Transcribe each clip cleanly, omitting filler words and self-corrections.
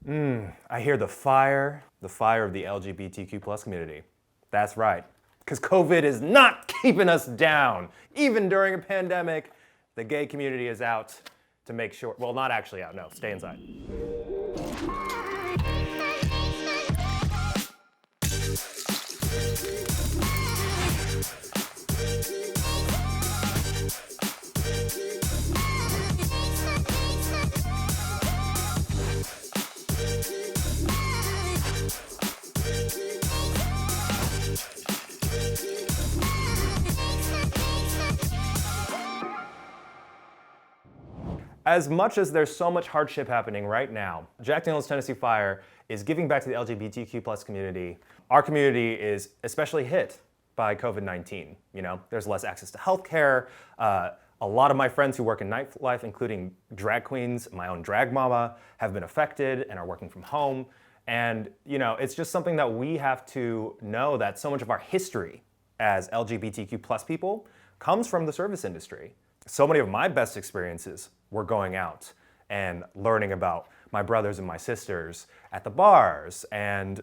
I hear the fire of the LGBTQ plus community. That's right, because COVID is not keeping us down. Even during a pandemic, the gay community is out to make sure, well, not actually out, no, stay inside. As much as there's so much hardship happening right now, Jack Daniel's Tennessee Fire is giving back to the LGBTQ plus community. Our community is especially hit by COVID-19. You know, there's less access to healthcare. A lot of my friends who work in nightlife, including drag queens, my own drag mama, have been affected and are working from home. And you know, it's just something that we have to know, that so much of our history as LGBTQ plus people comes from the service industry. So many of my best experiences were going out and learning about my brothers and my sisters at the bars and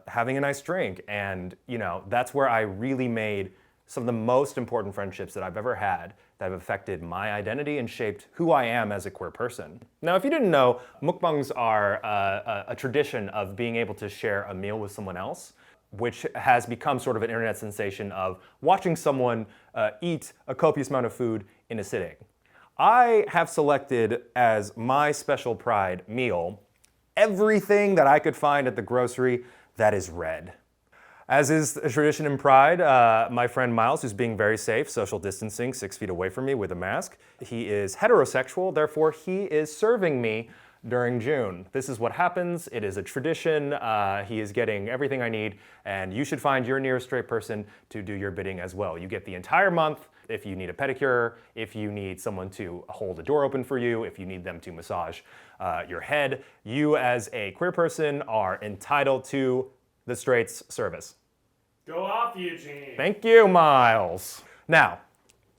having a nice drink. And you know, that's where I really made some of the most important friendships that I've ever had that have affected my identity and shaped who I am as a queer person. Now, if you didn't know, mukbangs are a tradition of being able to share a meal with someone else, which has become sort of an internet sensation of watching someone eat a copious amount of food in a sitting. I have selected as my special pride meal everything that I could find at the grocery that is red. As is a tradition in Pride, my friend Miles, who's being very safe, social distancing 6 feet away from me with a mask, he is heterosexual, therefore he is serving me during June. This is what happens. It is a tradition. He is getting everything I need, and you should find your nearest straight person to do your bidding as well. You get the entire month. If you need a pedicure, if you need someone to hold a door open for you, if you need them to massage your head, you as a queer person are entitled to the straights service. Go off, Eugene. Thank you, Miles. Now,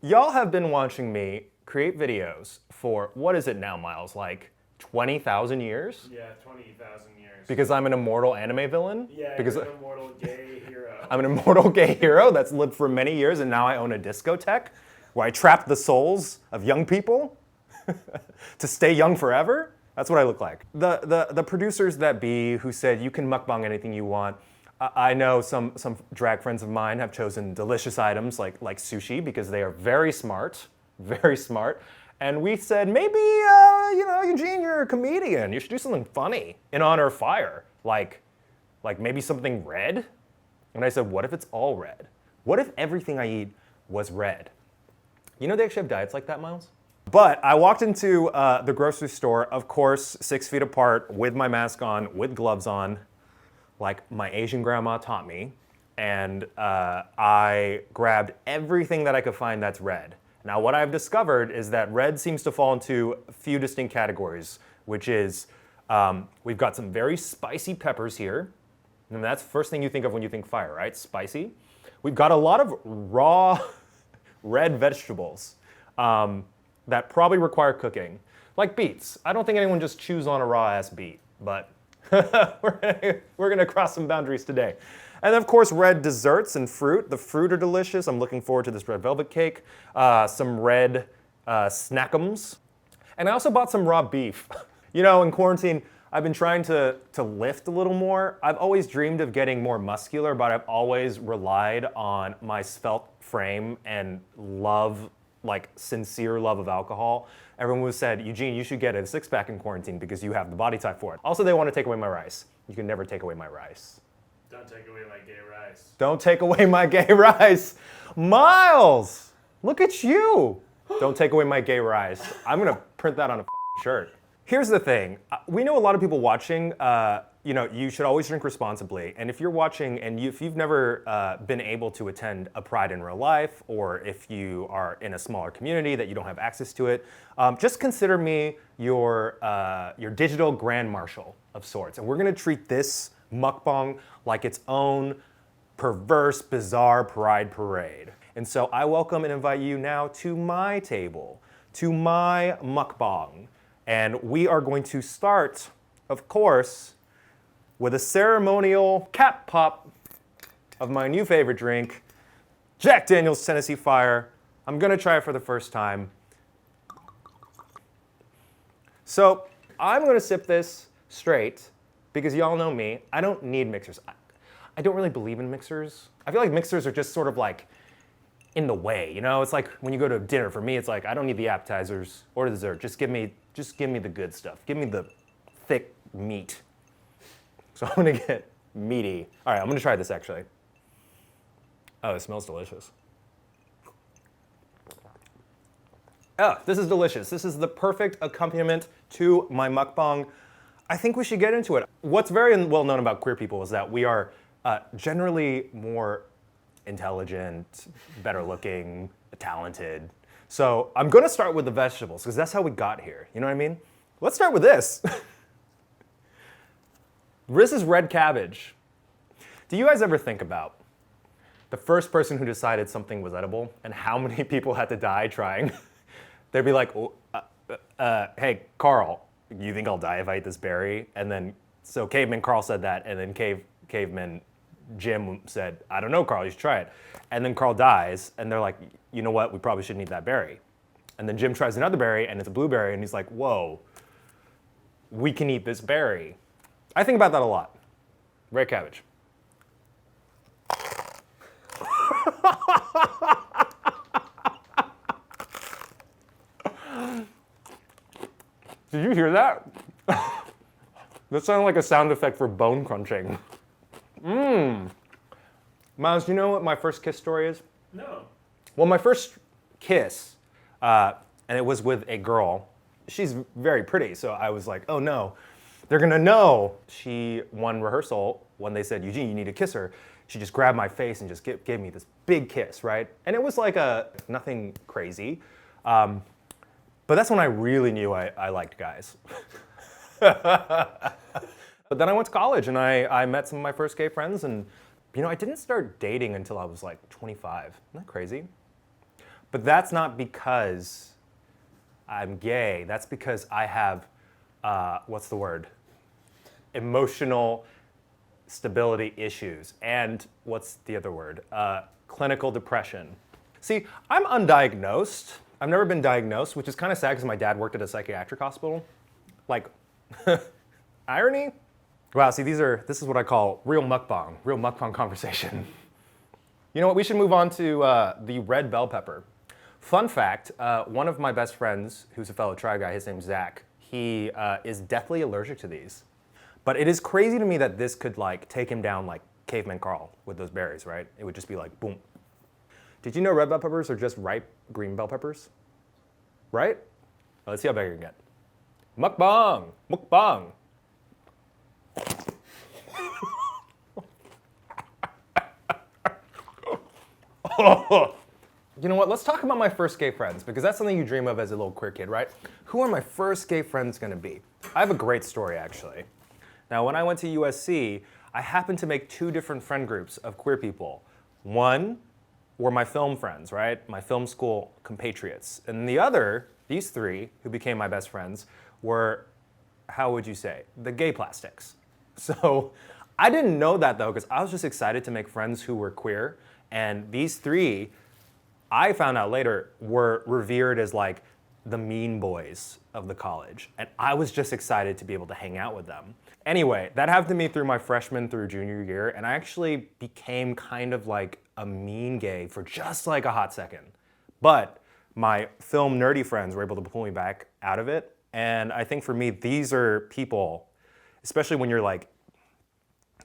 y'all have been watching me create videos for, what is it now, Miles, like 20,000 years? Yeah, 20,000 years. Because I'm an immortal anime villain? Yeah, because you're an immortal gay hero. I'm an immortal gay hero that's lived for many years, and now I own a discotheque where I trap the souls of young people to stay young forever. That's what I look like. The producers that be who said you can mukbang anything you want, I know some drag friends of mine have chosen delicious items like sushi because they are very smart, very smart. And we said, maybe, you know, Eugene, you're a comedian. You should do something funny in honor of fire. Like maybe something red? And I said, what if it's all red? What if everything I eat was red? You know they actually have diets like that, Miles? But I walked into the grocery store, of course, 6 feet apart, with my mask on, with gloves on, like my Asian grandma taught me. And I grabbed everything that I could find that's red. Now, what I've discovered is that red seems to fall into a few distinct categories, which is we've got some very spicy peppers here. And that's the first thing you think of when you think fire, right? Spicy. We've got a lot of raw red vegetables that probably require cooking, like beets. I don't think anyone just chews on a raw-ass beet, but we're gonna cross some boundaries today. And of course, red desserts and fruit. The fruit are delicious. I'm looking forward to this red velvet cake, some red snackums. And I also bought some raw beef. You know, in quarantine, I've been trying to lift a little more. I've always dreamed of getting more muscular, but I've always relied on my svelte frame and love, like sincere love of alcohol. Everyone was said, Eugene, you should get a six-pack in quarantine because you have the body type for it. Also, they want to take away my rice. You can never take away my rice. Don't take away my gay rice. Don't take away my gay rice. Miles, look at you. Don't take away my gay rice. I'm gonna print that on a shirt. Here's the thing. We know a lot of people watching, you know, you should always drink responsibly. And if you're watching and if you've never been able to attend a Pride in real life, or if you are in a smaller community that you don't have access to it, just consider me your digital grand marshal of sorts. And we're gonna treat this mukbang like its own perverse, bizarre pride parade. And so I welcome and invite you now to my table, to my mukbang. And we are going to start of course, with a ceremonial cap pop of my new favorite drink, Jack Daniel's Tennessee Fire. I'm gonna try it for the first time. So I'm gonna sip this straight because y'all know me, I don't need mixers. I don't really believe in mixers. I feel like mixers are just sort of like in the way, you know? It's like when you go to dinner, for me, it's like, I don't need the appetizers or the dessert. Just give me the good stuff. Give me the thick meat. So I'm gonna get meaty. All right, I'm gonna try this actually. Oh, it smells delicious. Oh, this is delicious. This is the perfect accompaniment to my mukbang. I think we should get into it. What's very well known about queer people is that we are generally more intelligent, better looking, talented. So I'm gonna start with the vegetables because that's how we got here. You know what I mean? Let's start with this. This is red cabbage. Do you guys ever think about the first person who decided something was edible and how many people had to die trying? They'd be like, hey, Carl, you think I'll die if I eat this berry? And then, so caveman Carl said that, and then caveman Jim said, I don't know, Carl, you should try it. And then Carl dies, and they're like, you know what, we probably shouldn't eat that berry. And then Jim tries another berry, and it's a blueberry, and he's like, whoa, we can eat this berry. I think about that a lot. Red cabbage. Did you hear that? That sounded like a sound effect for bone crunching. Miles, do you know what my first kiss story is? No. Well, my first kiss, and it was with a girl. She's very pretty, so I was like, oh no, they're gonna know. She won rehearsal when they said, Eugene, you need to kiss her. She just grabbed my face and just gave me this big kiss, right? And it was like nothing crazy. But that's when I really knew I liked guys. But then I went to college and I met some of my first gay friends, and you know, I didn't start dating until I was like 25. Isn't that crazy? But that's not because I'm gay. That's because I have, what's the word? Emotional stability issues. And what's the other word? Clinical depression. See, I'm undiagnosed. I've never been diagnosed, which is kind of sad because my dad worked at a psychiatric hospital. Like, irony? Wow, see, this is what I call real mukbang conversation. You know what, we should move on to the red bell pepper. Fun fact, one of my best friends, who's a fellow tribe guy, his name's Zach, he is deathly allergic to these. But it is crazy to me that this could like take him down like caveman Carl with those berries, right? It would just be like, boom. Did you know red bell peppers are just ripe green bell peppers? Right? Let's see how big I can get. Mukbang! Mukbang! You know what, let's talk about my first gay friends, because that's something you dream of as a little queer kid, right? Who are my first gay friends gonna be? I have a great story, actually. Now, when I went to USC, I happened to make two different friend groups of queer people. One were my film friends, right? My film school compatriots. And the other, these three, who became my best friends, were, how would you say, the gay plastics. So I didn't know that though, because I was just excited to make friends who were queer. And these three, I found out later, were revered as like the mean boys of the college. And I was just excited to be able to hang out with them. Anyway, that happened to me through my freshman through junior year, and I actually became kind of like a mean gay for just like a hot second. But my film nerdy friends were able to pull me back out of it. And I think for me, these are people, especially when you're like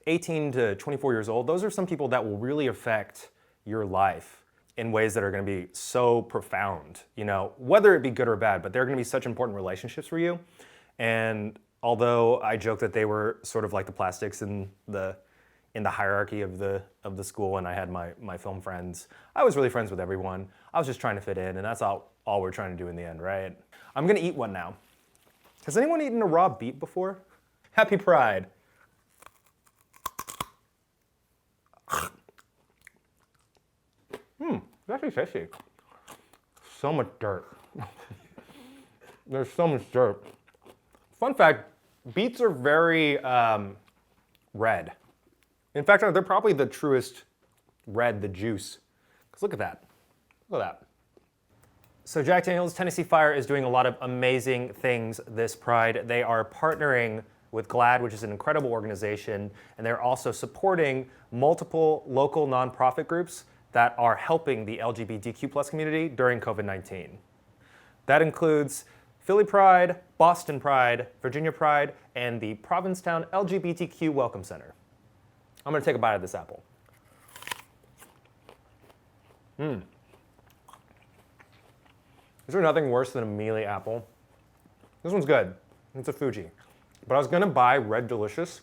18 to 24 years old, those are some people that will really affect your life in ways that are going to be so profound, you know, whether it be good or bad, but they're going to be such important relationships for you. And although I joke that they were sort of like the plastics in the hierarchy of the school, and I had my film friends, I was really friends with everyone. I was just trying to fit in, and that's all we're trying to do in the end, right? I'm going to eat one now. Has anyone eaten a raw beet before? Happy Pride. It's actually tasty. So much dirt. There's so much dirt. Fun fact, Beets are very red. In fact, they're probably the truest red, the juice. Because look at that. Look at that. So Jack Daniel's Tennessee Fire is doing a lot of amazing things this Pride. They are partnering with GLAAD, which is an incredible organization, and they're also supporting multiple local nonprofit groups that are helping the LGBTQ plus community during COVID-19. That includes Philly Pride, Boston Pride, Virginia Pride, and the Provincetown LGBTQ Welcome Center. I'm gonna take a bite of this apple. Is there nothing worse than a mealy apple? This one's good. It's a Fuji. But I was gonna buy Red Delicious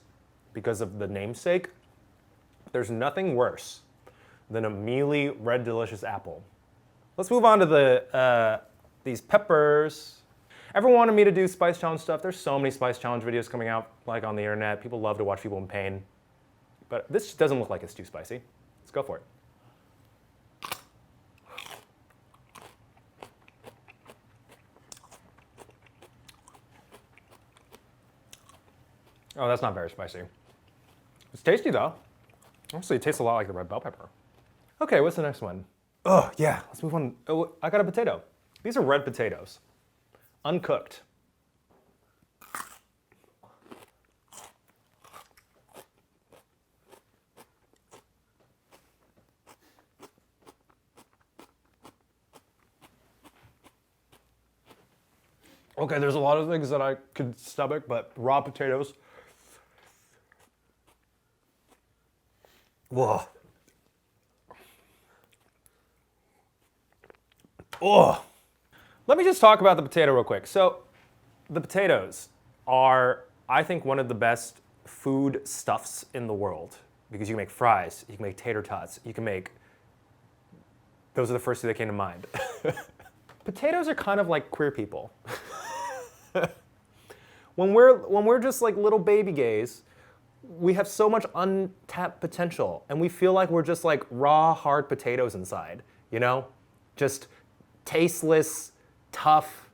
because of the namesake. There's nothing worse than a mealy Red Delicious apple. Let's move on to these peppers. Everyone wanted me to do Spice Challenge stuff. There's so many Spice Challenge videos coming out like on the internet. People love to watch people in pain. But this just doesn't look like it's too spicy. Let's go for it. Oh, that's not very spicy. It's tasty though. Honestly, it tastes a lot like the red bell pepper. Okay, what's the next one? Oh, yeah, let's move on. Oh, I got a potato. These are red potatoes, uncooked. Okay, there's a lot of things that I could stomach, but raw potatoes. Whoa. Oh. Let me just talk about the potato real quick. So, the potatoes are, I think, one of the best food stuffs in the world because you can make fries, you can make tater tots, you can make. Those are the first two that came to mind. Potatoes are kind of like queer people. When we're just like little baby gays, we have so much untapped potential, and we feel like we're just like raw, hard potatoes inside, you know? Just tasteless, tough,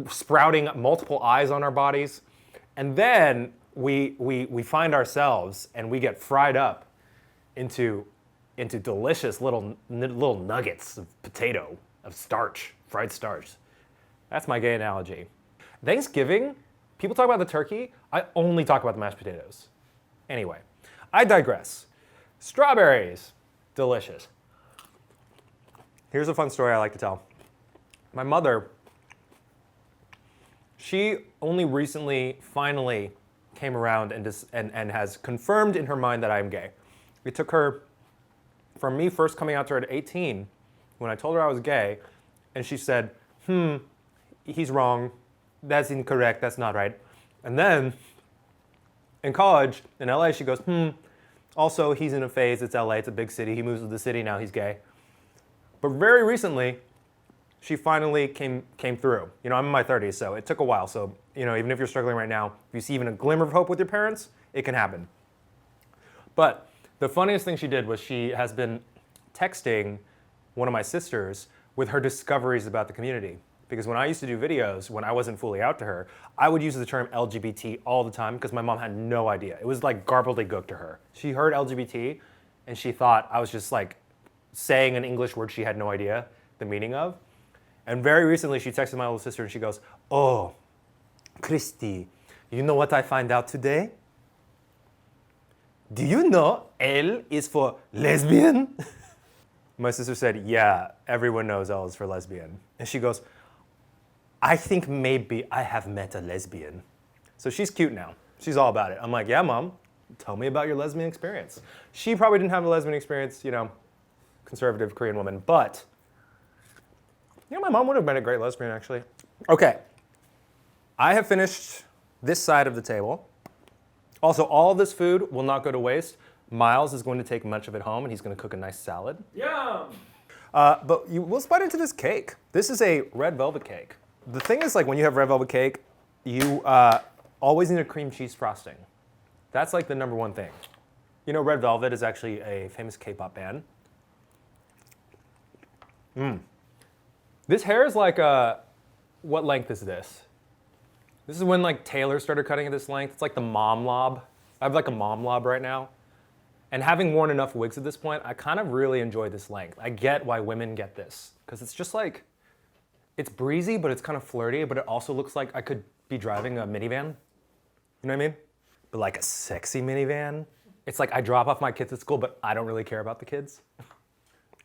sprouting multiple eyes on our bodies. And then we find ourselves and we get fried up into delicious little nuggets of potato, of starch, fried starch. That's my gay analogy. Thanksgiving, people talk about the turkey. I only talk about the mashed potatoes. Anyway, I digress. Strawberries, delicious. Here's a fun story I like to tell. My mother, she only recently, finally came around and has confirmed in her mind that I am gay. It took her, from me first coming out to her at 18, when I told her I was gay, and she said, he's wrong, that's incorrect, that's not right. And then, in college, in LA, she goes, also he's in a phase, it's LA, it's a big city, he moves to the city, now he's gay. But very recently, she finally came through. You know, I'm in my 30s, so it took a while. So, you know, even if you're struggling right now, if you see even a glimmer of hope with your parents, it can happen. But the funniest thing she did was she has been texting one of my sisters with her discoveries about the community. Because when I used to do videos, when I wasn't fully out to her, I would use the term LGBT all the time because my mom had no idea. It was like gobbledygook to her. She heard LGBT and she thought I was just like saying an English word she had no idea the meaning of. And very recently she texted my little sister and she goes, oh, Christy, you know what I find out today? Do you know L is for lesbian? My sister said, yeah, everyone knows L is for lesbian. And she goes, I think maybe I have met a lesbian. So she's cute now. She's all about it. I'm like, yeah, Mom, tell me about your lesbian experience. She probably didn't have a lesbian experience, you know, conservative Korean woman, but you know, my mom would have been a great lesbian, actually. Okay, I have finished this side of the table. Also, all this food will not go to waste. Miles is going to take much of it home, and he's going to cook a nice salad. Yum! But let's bite into this cake. This is a red velvet cake. The thing is, like, when you have red velvet cake, you always need a cream cheese frosting. That's like the number one thing. You know, Red Velvet is actually a famous K-pop band. This hair is like what length is this? This is when like Taylor started cutting it this length. It's like the mom lob. I have like a mom lob right now. And having worn enough wigs at this point, I kind of really enjoy this length. I get why women get this, because it's just like, it's breezy, but it's kind of flirty, but it also looks like I could be driving a minivan. You know what I mean? But like a sexy minivan. It's like I drop off my kids at school, but I don't really care about the kids.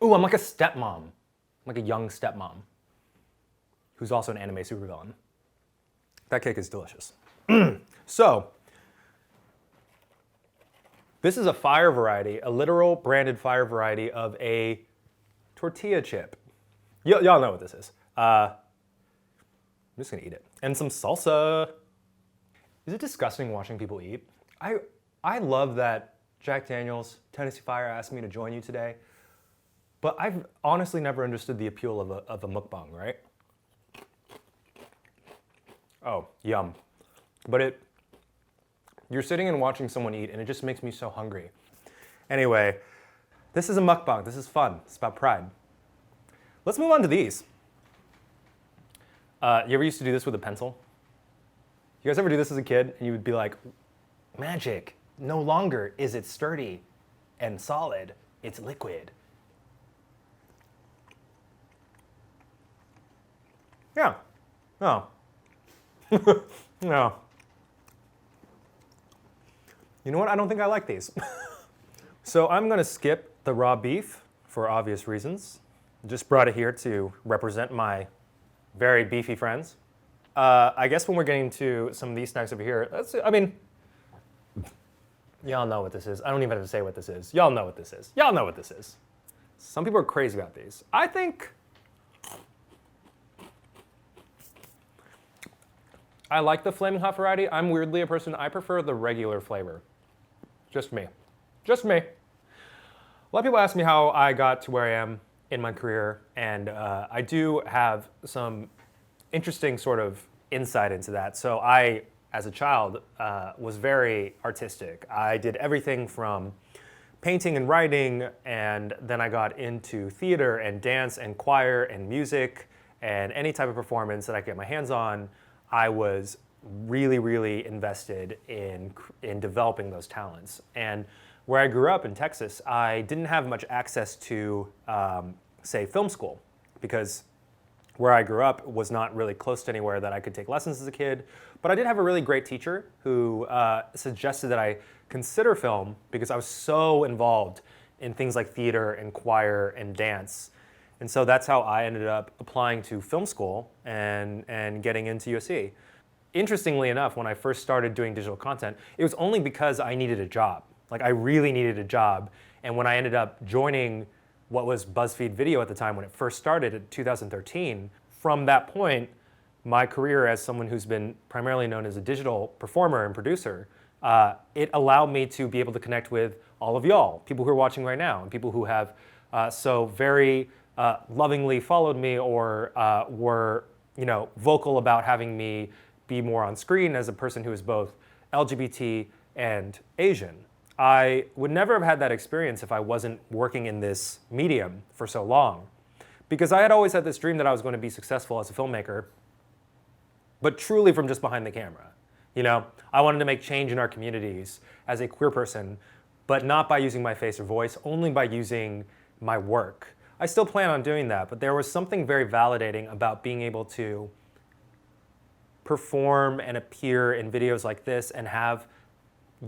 Ooh, I'm like a stepmom. I'm like a young stepmom who's also an anime supervillain. That cake is delicious. So, this is a fire variety, a literal branded fire variety of a tortilla chip. Y'all know what this is. I'm just gonna eat it. And some salsa. Is it disgusting watching people eat? I love that Jack Daniel's Tennessee Fire asked me to join you today, but I've honestly never understood the appeal of a mukbang, right? Oh, yum. But you're sitting and watching someone eat, and it just makes me so hungry. Anyway, this is a mukbang. This is fun. It's about pride. Let's move on to these. You ever used to do this with a pencil? You guys ever do this as a kid, and you would be like, magic, no longer is it sturdy and solid, it's liquid. Yeah. No. No. You know what? I don't think I like these. So I'm going to skip the raw beef for obvious reasons. Just brought it here to represent my very beefy friends. I guess when we're getting to some of these snacks over here, y'all know what this is. I don't even have to say what this is. Y'all know what this is. Y'all know what this is. Some people are crazy about these. I like the Flaming Hot variety. I'm weirdly a person, I prefer the regular flavor. Just me. Just me. A lot of people ask me how I got to where I am in my career, and I do have some interesting sort of insight into that. So I, as a child, was very artistic. I did everything from painting and writing, and then I got into theater and dance and choir and music and any type of performance that I could get my hands on. I was really, really invested in developing those talents. And where I grew up in Texas, I didn't have much access to, say, film school, because where I grew up was not really close to anywhere that I could take lessons as a kid. But I did have a really great teacher who suggested that I consider film because I was so involved in things like theater and choir and dance. And so that's how I ended up applying to film school and getting into USC. Interestingly enough, when I first started doing digital content, it was only because I needed a job. Like, I really needed a job. And when I ended up joining what was BuzzFeed Video at the time when it first started in 2013, from that point, my career as someone who's been primarily known as a digital performer and producer, it allowed me to be able to connect with all of y'all, people who are watching right now, and people who have so very lovingly followed me or were, vocal about having me be more on screen as a person who is both LGBT and Asian. I would never have had that experience if I wasn't working in this medium for so long, because I had always had this dream that I was going to be successful as a filmmaker, but truly from just behind the camera. I wanted to make change in our communities as a queer person, but not by using my face or voice, only by using my work. I still plan on doing that, but there was something very validating about being able to perform and appear in videos like this and have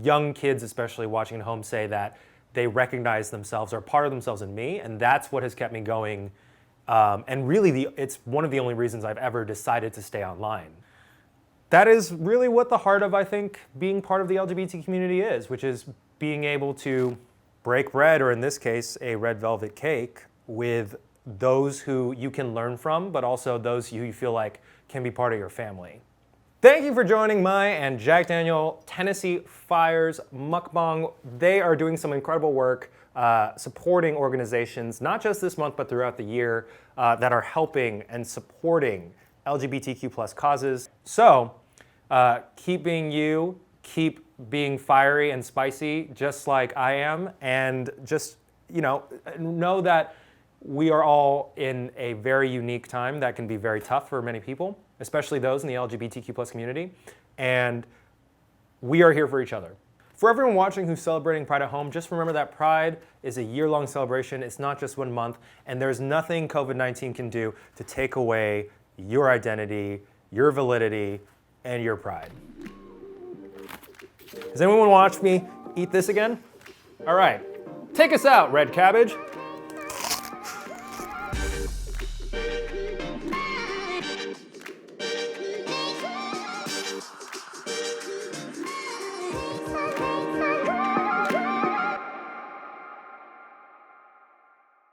young kids, especially watching at home, say that they recognize themselves or part of themselves in me, and that's what has kept me going. And really, it's one of the only reasons I've ever decided to stay online. That is really what the heart of, I think, being part of the LGBT community is, which is being able to break bread, or in this case, a red velvet cake, with those who you can learn from, but also those who you feel like can be part of your family. Thank you for joining my and Jack Daniel Tennessee Fire's Mukbang. They are doing some incredible work supporting organizations, not just this month, but throughout the year, that are helping and supporting LGBTQ plus causes. So keep being you, keep being fiery and spicy, just like I am, and just, know that we are all in a very unique time that can be very tough for many people. especially those in the LGBTQ plus community. And we are here for each other. For everyone watching who's celebrating Pride at home, just remember that Pride is a year-long celebration. It's not just 1 month, and there's nothing COVID-19 can do to take away your identity, your validity, and your pride. Does anyone want to watch me eat this again? All right, take us out, Red Cabbage.